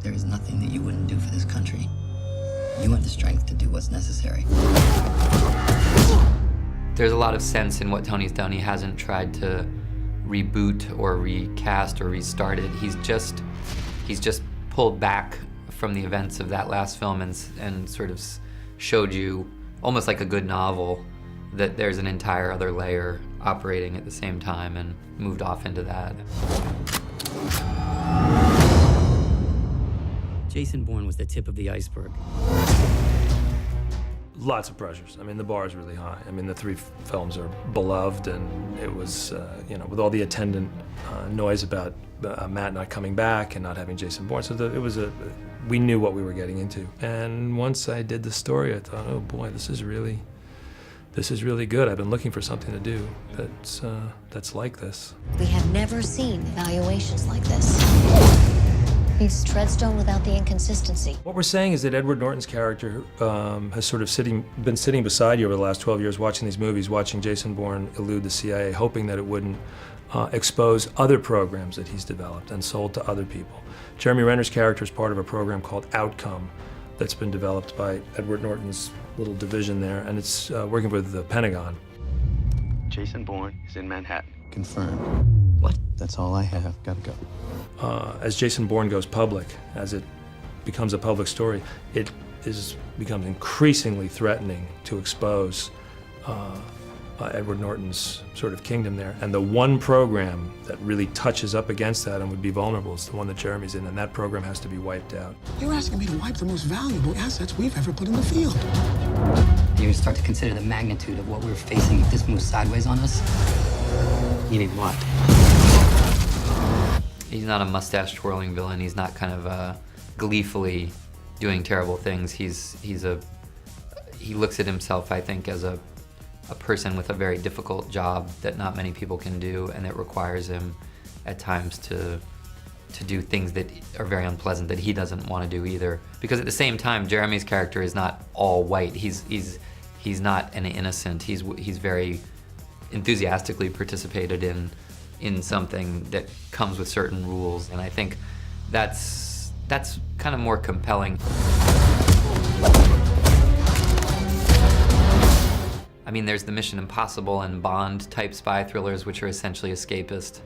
There is nothing that you wouldn't do for this country. You have the strength to do what's necessary. There's a lot of sense in what Tony's done. He hasn't tried to reboot or recast or restart it. He's just pulled back from the events of that last film and sort of showed you, almost like a good novel, that there's an entire other layer operating at the same time, and moved off into that. Jason Bourne was the tip of the iceberg. Lots of pressures. I mean, the bar is really high. I mean, the three films are beloved, and it was, you know, with all the attendant noise about Matt not coming back and not having Jason Bourne. So we knew what we were getting into. And once I did the story, I thought, oh boy, this is really good. I've been looking for something to do that's like this. We have never seen evaluations like this. He's Treadstone without the inconsistency. What we're saying is that Edward Norton's character has sort of been sitting beside you over the last 12 years watching these movies, watching Jason Bourne elude the CIA, hoping that it wouldn't expose other programs that he's developed and sold to other people. Jeremy Renner's character is part of a program called Outcome that's been developed by Edward Norton's little division there, and it's working with the Pentagon. Jason Bourne is in Manhattan. Confirmed. What? That's all I have. Gotta go. As Jason Bourne goes public, as it becomes a public story, it becomes increasingly threatening to expose Edward Norton's sort of kingdom there. And the one program that really touches up against that and would be vulnerable is the one that Jeremy's in, and that program has to be wiped out. You're asking me to wipe the most valuable assets we've ever put in the field. You start to consider the magnitude of what we're facing if this moves sideways on us. You need what? He's not a mustache-twirling villain. He's not kind of gleefully doing terrible things. He looks at himself, I think, as a person with a very difficult job that not many people can do, and it requires him at times to do things that are very unpleasant that he doesn't want to do either. Because at the same time, Jeremy's character is not all white. He's not an innocent. He's very enthusiastically participated in something that comes with certain rules, and I think that's kind of more compelling. I mean, there's the Mission Impossible and Bond type spy thrillers, which are essentially escapist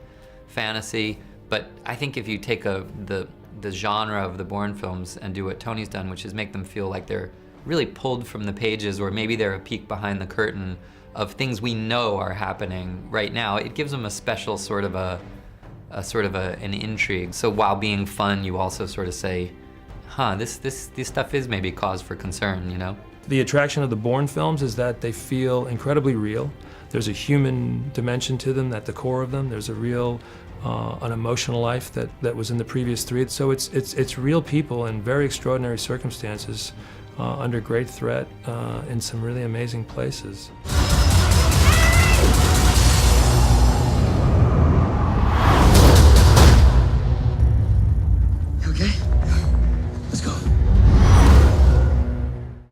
fantasy, but I think if you take the genre of the Bourne films and do what Tony's done, which is make them feel like they're really pulled from the pages, or maybe they're a peek behind the curtain of things we know are happening right now, it gives them a special sort of an intrigue. So while being fun, you also sort of say, huh, this stuff is maybe cause for concern, you know? The attraction of the Bourne films is that they feel incredibly real. There's a human dimension to them at the core of them. There's a real, an emotional life that was in the previous three. So it's real people in very extraordinary circumstances, under great threat, in some really amazing places.